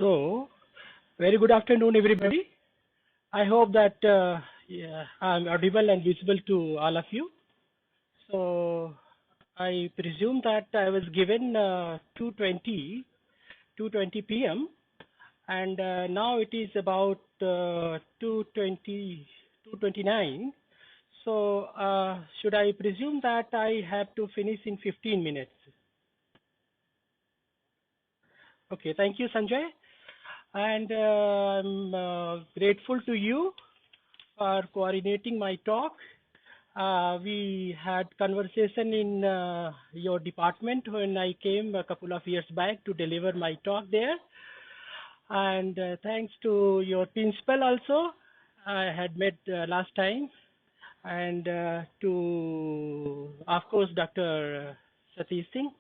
So, very good afternoon, everybody. I hope that I'm audible and visible to all of you. So, I presume that I was given 2:20 p.m. and now it is about 2:20, 2:29. So, should I presume that I have to finish in 15 minutes? Okay, thank you, Sanjay. And I'm grateful to you for coordinating my talk. We had conversation in your department when I came a couple of years back to deliver my talk there. And thanks to your principal also, I had met last time. And to, of course, Dr. Satish Singh.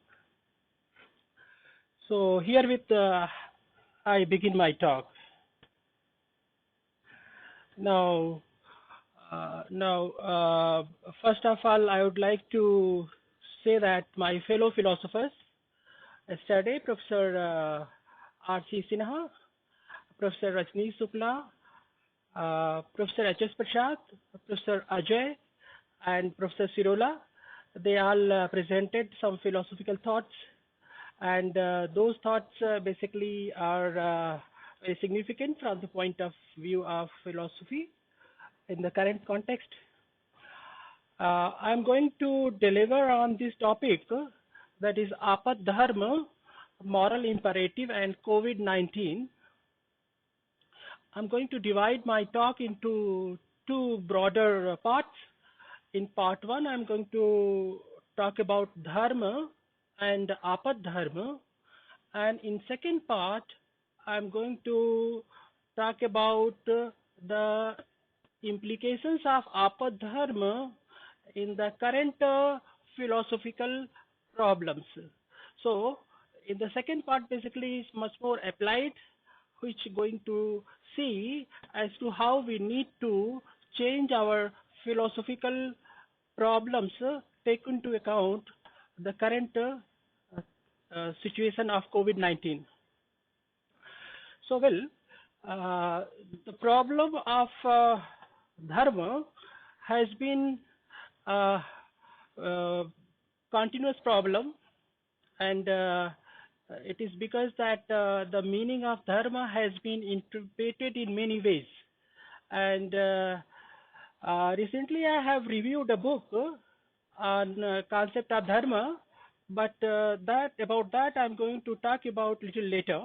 So herewith, I begin my talk. Now, first of all, I would like to say that my fellow philosophers yesterday, Professor R.C. Sinha, Professor Rajni Sukla, Professor H.S. Prasad, Professor Ajay, and Professor Sirola, they all presented some philosophical thoughts, and those thoughts basically are very significant from the point of view of philosophy in the current context. I'm going to deliver on this topic, that is Apat Dharma, moral imperative, and COVID-19. I'm going to divide my talk into two broader parts. In part one, I'm going to talk about Dharma and Apat Dharma. And in second part, I'm going to talk about the implications of Apat Dharma in the current philosophical problems. So, in the second part, basically, is much more applied, which going to see as to how we need to change our philosophical problems, take into account the current situation of COVID-19. So, well, the problem of dharma has been a continuous problem, and it is because that the meaning of dharma has been interpreted in many ways. And recently I have reviewed a book on concept of dharma, but about that I'm going to talk about little later.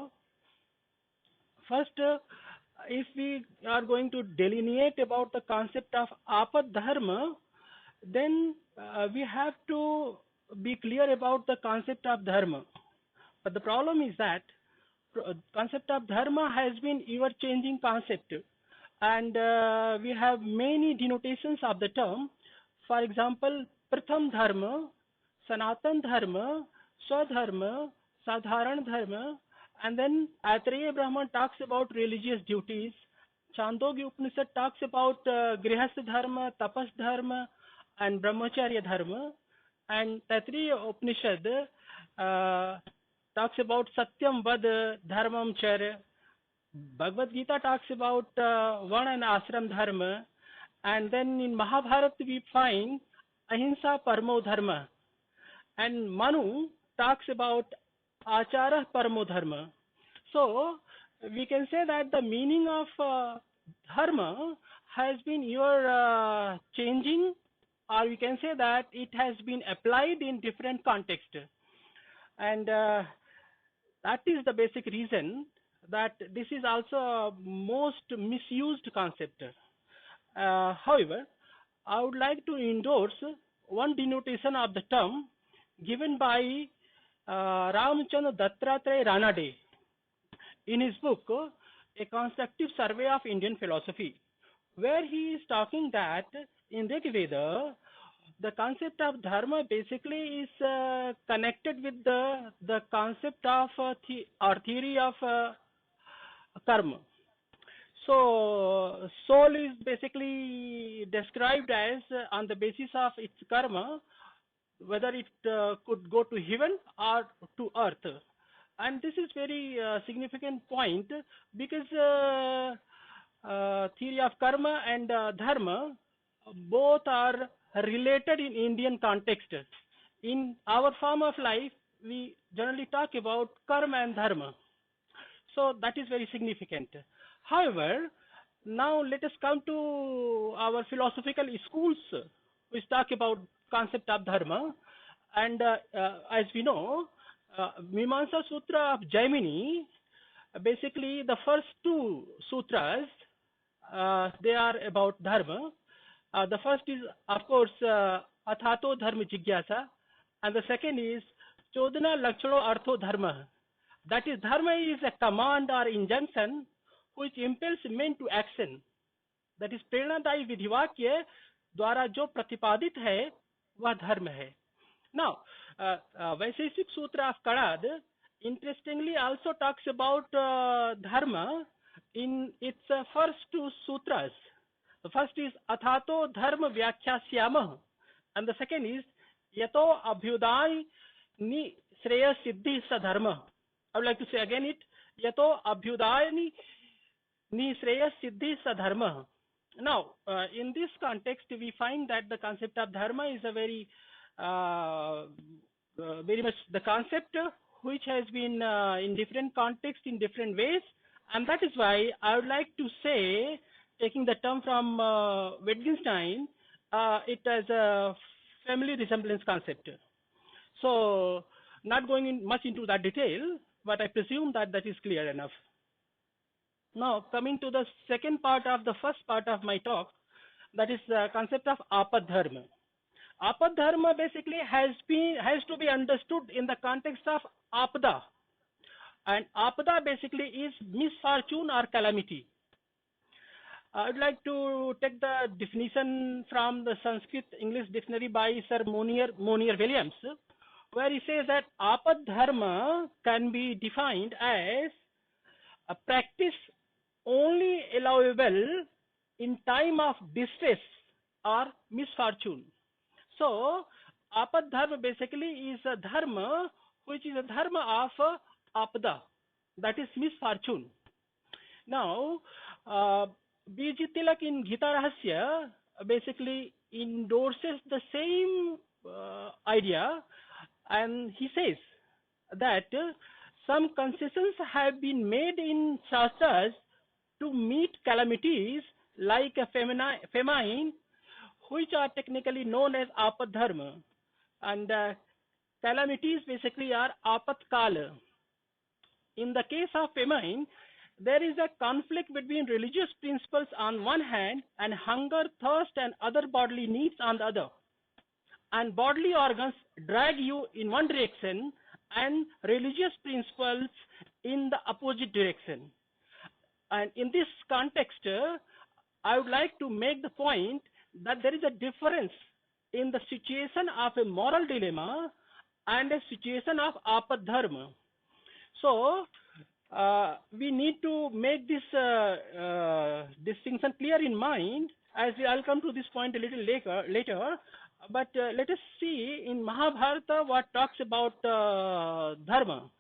First, if we are going to delineate about the concept of apat dharma, then we have to be clear about the concept of dharma. But the problem is that concept of dharma has been ever-changing concept, and we have many denotations of the term. For example, pratham dharma, sanatan dharma, swadharma, sadharan dharma, and then Aitareya Brahman talks about religious duties. Chandogya Upanishad talks about grihastha dharma, tapas dharma, and brahmacharya dharma. And Taittiriya Upanishad talks about satyam vad dharmam char. Bhagavad Gita talks about varna and ashram dharma. And then in Mahabharata we find ahimsa paramo dharma. And Manu talks about achara paramo dharma. So we can say that the meaning of dharma has been ever changing, or we can say that it has been applied in different contexts. And that is the basic reason that this is also a most misused concept. However, I would like to endorse one denotation of the term given by Ramchandra Dattatreya Ranade in his book, A Constructive Survey of Indian Philosophy, where he is talking that in Rig Veda, the concept of dharma basically is connected with the concept of or theory of karma. So, soul is basically described as on the basis of its karma, whether it could go to heaven or to earth. And this is very significant point because theory of karma and dharma both are related in Indian context. In our form of life, we generally talk about karma and dharma. So that is very significant. However, now let us come to our philosophical schools which talk about concept of dharma. And as we know, Mimamsa Sutra of Jaimini, basically the first two sutras, they are about dharma. The first is, of course, Athato Dharma Jigyasa, and the second is Chodana Lakshano Artho Dharma. That is, dharma is a command or injunction which impels men to action. That is, प्रेरणादायी विधिवाक्य द्वारा जो प्रतिपादित है वह धर्म है. Now, Vaisheshik Sutra of Kadad interestingly also talks about dharma in its first two sutras. The first is Athato Dharma Vyakhyasyamas, and the second is Yato Abhyuday Ni Shreya Siddhi Sadharma. I would like to say again it, Yato Abhyuday Ni Shreya Siddhi Sadharma. Now, in this context, we find that the concept of dharma is a very much the concept which has been in different contexts, in different ways, and that is why I would like to say, taking the term from Wittgenstein, it as a family resemblance concept. So, not going in much into that detail, but I presume that that is clear enough. Now, coming to the second part of the first part of my talk, that is the concept of apadharma. Apadharma basically has to be understood in the context of apada, and apada basically is misfortune or calamity. I would like to take the definition from the Sanskrit English dictionary by Sir Monier Williams, where he says that apadharma can be defined as a practice only allowable in time of distress or misfortune. So, apadharma basically is a dharma which is a dharma of apada, that is misfortune. Now, B.G. Tilak in Gita Rahasya basically endorses the same idea, and he says that some concessions have been made in Shastras to meet calamities like a famine, which are technically known as apadharma, and calamities basically are apatkala. In the case of famine, there is a conflict between religious principles on one hand and hunger, thirst and other bodily needs on the other. And bodily organs drag you in one direction and religious principles in the opposite direction. And in this context, I would like to make the point that there is a difference in the situation of a moral dilemma and a situation of apadharma. So, we need to make this distinction clear in mind, as I'll come to this point a little later. But let us see in Mahabharata what talks about dharma.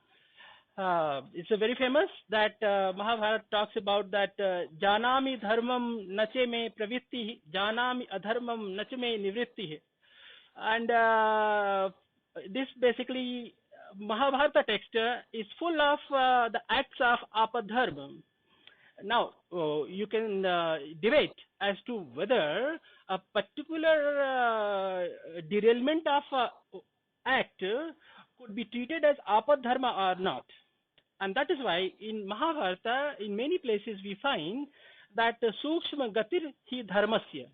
It's a very famous that Mahabharata talks about that janami dharmam nache me pravitti, janami adharmam nache me nivritti. And this basically Mahabharata text is full of the acts of apadharma. Now, you can debate as to whether a particular derailment of act could be treated as apadharma or not. And that is why in Mahabharata, in many places we find that sukshma gatir hi dharmasya.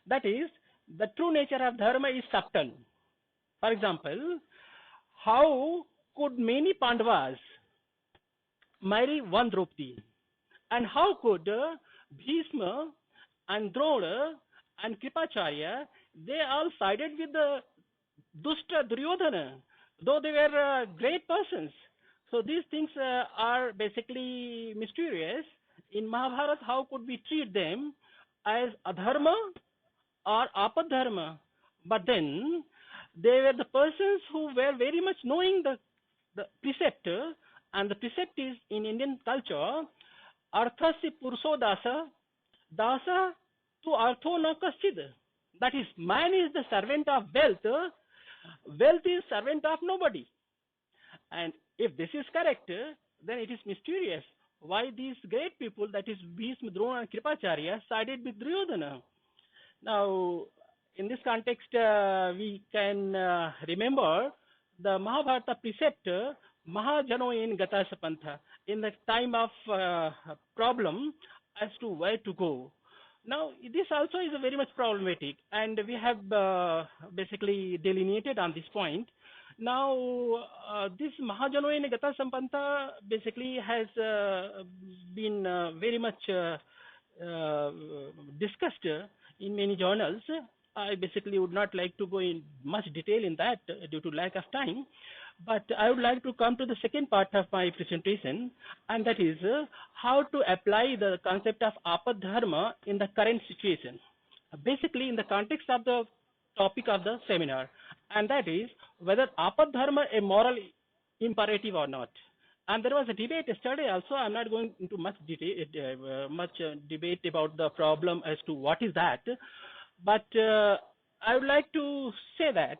That is, the true nature of dharma is subtle. For example, how could many Pandavas marry one Draupadi? And how could Bhishma and Drona and Kripacharya, they all sided with the Dushta Duryodhana, though they were great persons. So these things are basically mysterious. In Mahabharata, how could we treat them as adharma or apadharma? But then, they were the persons who were very much knowing the the precept, and the precept is in Indian culture, arthasya purusho dasa, dasa tu artho na kaschid. That is, man is the servant of wealth, wealth is servant of nobody. And if this is correct, then it is mysterious why these great people, that is Bhishma, Drona, and Kripacharya, sided with Duryodhana. Now, in this context, we can remember the Mahabharata precept, Mahajano in Gata Sapantha, in the time of problem as to where to go. Now, this also is a very much problematic, and we have basically delineated on this point. Now, this Mahajano in Gata Sampanta basically has been very much discussed in many journals. I basically would not like to go in much detail in that due to lack of time, but I would like to come to the second part of my presentation, and that is how to apply the concept of apadharma in the current situation, basically in the context of the topic of the seminar, and that is whether apadharma a moral imperative or not. And there was a debate yesterday also. I'm not going into much detail, debate about the problem as to what is that, but I would like to say that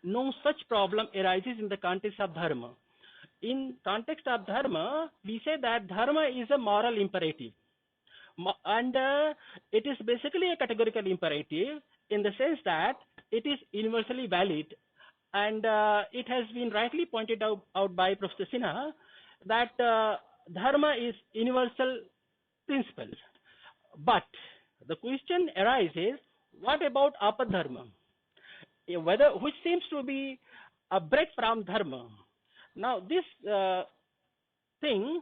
no such problem arises in the context of dharma. In context of dharma, we say that dharma is a moral imperative, and it is basically a categorical imperative in the sense that it is universally valid, and it has been rightly pointed out by Professor Sinha that dharma is universal principle. But the question arises, what about apadharma? Whether which seems to be a break from dharma. Now, this thing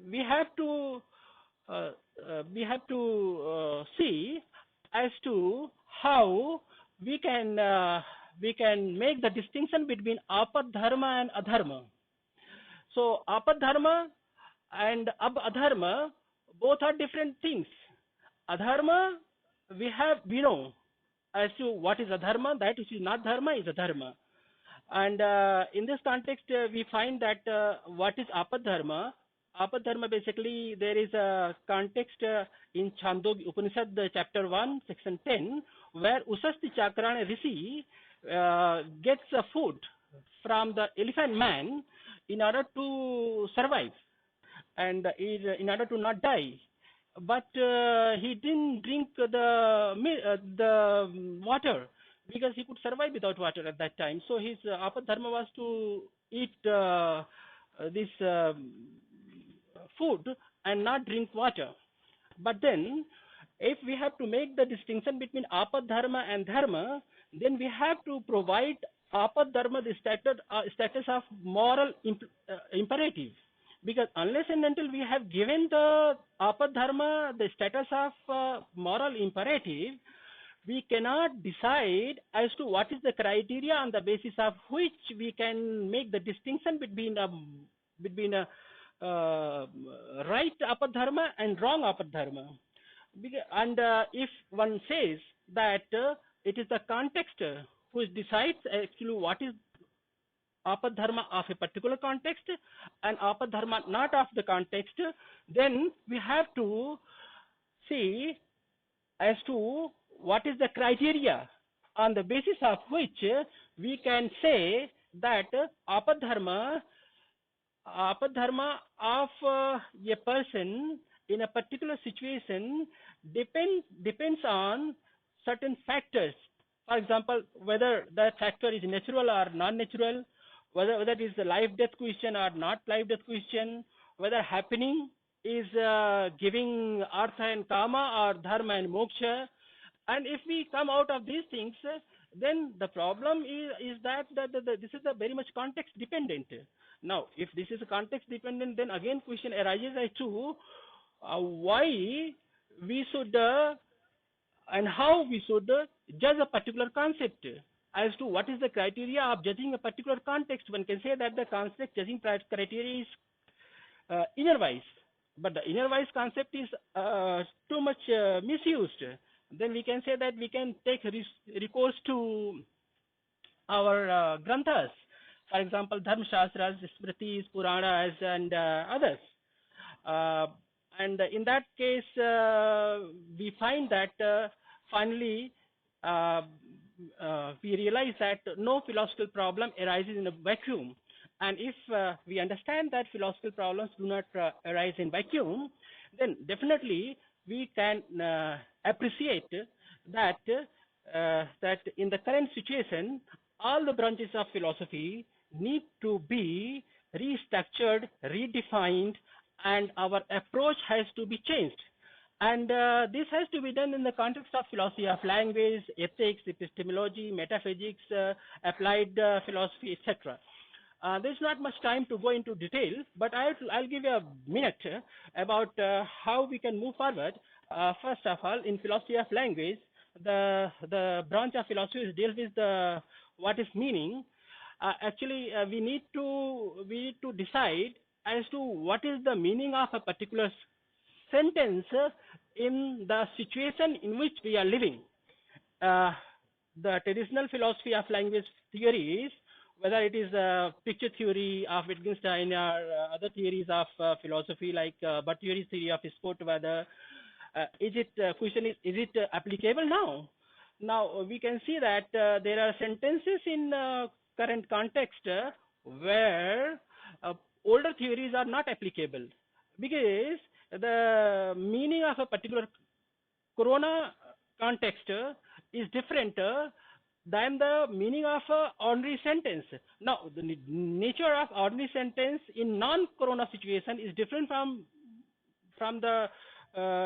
we have to see as to how we can make the distinction between apadharma and adharma. So, apadharma and adharma both are different things. Adharma, we know as to what is adharma, that which is not dharma is adharma. And in this context, we find that what is apadharma? Apadharma, basically, there is a context in Chandogya Upanishad, chapter 1, section 10, where Usasti Chakrana Rishi gets food from the elephant man in order to survive and in order to not die. But he didn't drink the water because he could survive without water at that time. So his apadharma was to eat this food and not drink water. But then, if we have to make the distinction between apadharma and dharma, then we have to provide apadharma the status of moral imperative. Because unless and until we have given the apadharma the status of moral imperative, we cannot decide as to what is the criteria on the basis of which we can make the distinction between a right apadharma and wrong apadharma. And if one says that it is the context which decides actually what is apadharma of a particular context and apadharma not of the context, then we have to see as to what is the criteria on the basis of which we can say that apadharma of a person in a particular situation depends on certain factors. For example, whether that factor is natural or non-natural, whether it is the life-death question or not life-death question, whether happening is giving artha and kama or dharma and moksha. And if we come out of these things, then the problem is that this is a very much context dependent. Now, if this is a context dependent, then again question arises as to why we should and how we should judge a particular concept. As to what is the criteria of judging a particular context, one can say that the concept judging criteria is inner-wise, but the inner-wise concept is too much misused. Then we can say that we can take recourse to our granthas For example, Dharma Shastras, Smritis, Puranas, and others. Uh, and in that case, we find that finally uh, we realize that no philosophical problem arises in a vacuum. And if we understand that philosophical problems do not arise in vacuum, then definitely we can appreciate that in the current situation, all the branches of philosophy need to be restructured, redefined, and our approach has to be changed. And this has to be done in the context of philosophy of language, ethics, epistemology, metaphysics, applied philosophy, etc. There's not much time to go into detail, but I'll give you a minute about how we can move forward. First of all, in philosophy of language, the branch of philosophy deals with the what is meaning. Actually, we need to decide as to what is the meaning of a particular sentence in the situation in which we are living. Uh, the traditional philosophy of language theories, whether it is picture theory of Wittgenstein or other theories of philosophy like Buttigieg's theory of sport weather, question is it applicable now? Now we can see that there are sentences in current context where older theories are not applicable because the meaning of a particular corona context is different than the meaning of a ordinary sentence. Now, the nature of ordinary sentence in non-corona situation is different from the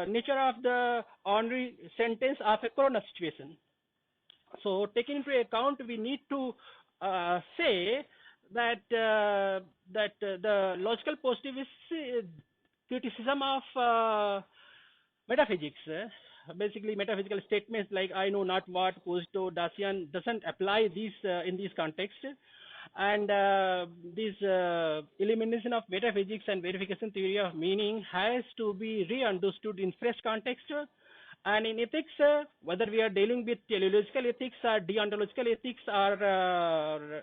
nature of the ordinary sentence of a corona situation. So, taking into account, we need to say that the logical positivist criticism of metaphysics, basically metaphysical statements like I know not what, cogito, Dacian, doesn't apply these in these contexts. And this elimination of metaphysics and verification theory of meaning has to be re-understood in fresh context. And in ethics, whether we are dealing with teleological ethics or deontological ethics or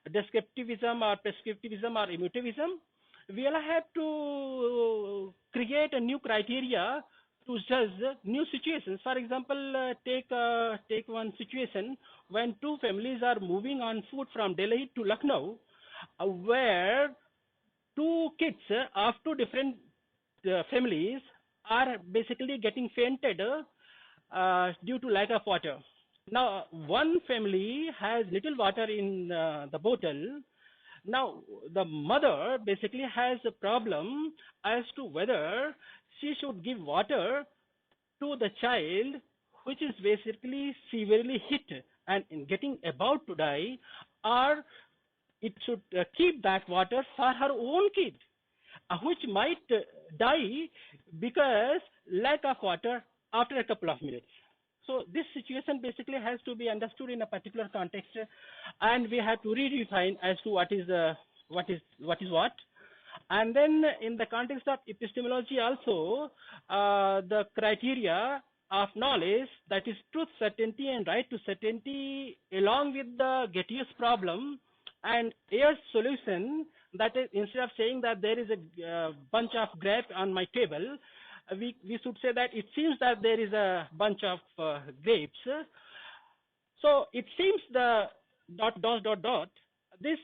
descriptivism or prescriptivism or emotivism, we will have to create a new criteria to judge new situations. For example, take one situation when two families are moving on foot from Delhi to Lucknow, where two kids of two different families are basically getting fainted due to lack of water. Now, one family has little water in the bottle. Now, the mother basically has a problem as to whether she should give water to the child, which is basically severely hit and getting about to die, or it should keep that water for her own kid, which might die because lack of water after a couple of minutes. So this situation basically has to be understood in a particular context, and we have to redefine as to what is what. And then in the context of epistemology also, the criteria of knowledge, that is truth certainty and right to certainty, along with the Gettius problem and Ayer's solution, that is, instead of saying that there is a bunch of grapes on my table, we should say that it seems that there is a bunch of grapes. So it seems the ... This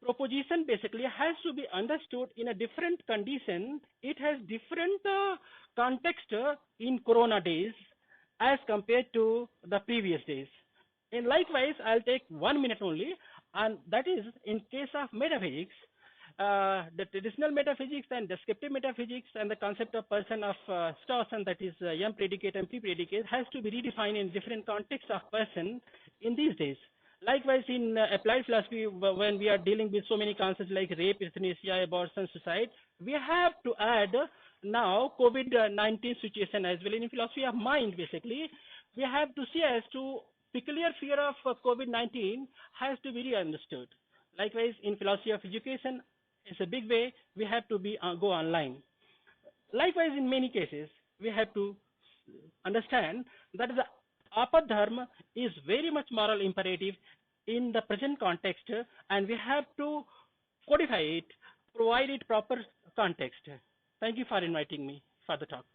proposition basically has to be understood in a different condition. It has different context in corona days as compared to the previous days. And likewise, I'll take 1 minute only, and that is in case of metaphysics. The traditional metaphysics and descriptive metaphysics and the concept of person of Strawson, that is M predicate and P predicate, has to be redefined in different contexts of person in these days. Likewise, in applied philosophy, when we are dealing with so many concepts like rape, euthanasia, abortion, suicide, we have to add now COVID-19 situation as well. In philosophy of mind, basically, we have to see as to peculiar fear of COVID-19 has to be re-understood. Likewise, in philosophy of education, it's a big way, we have to be go online. Likewise, in many cases, we have to understand that the apadharma is very much moral imperative in the present context, and we have to codify it, provide it proper context. Thank you for inviting me for the talk.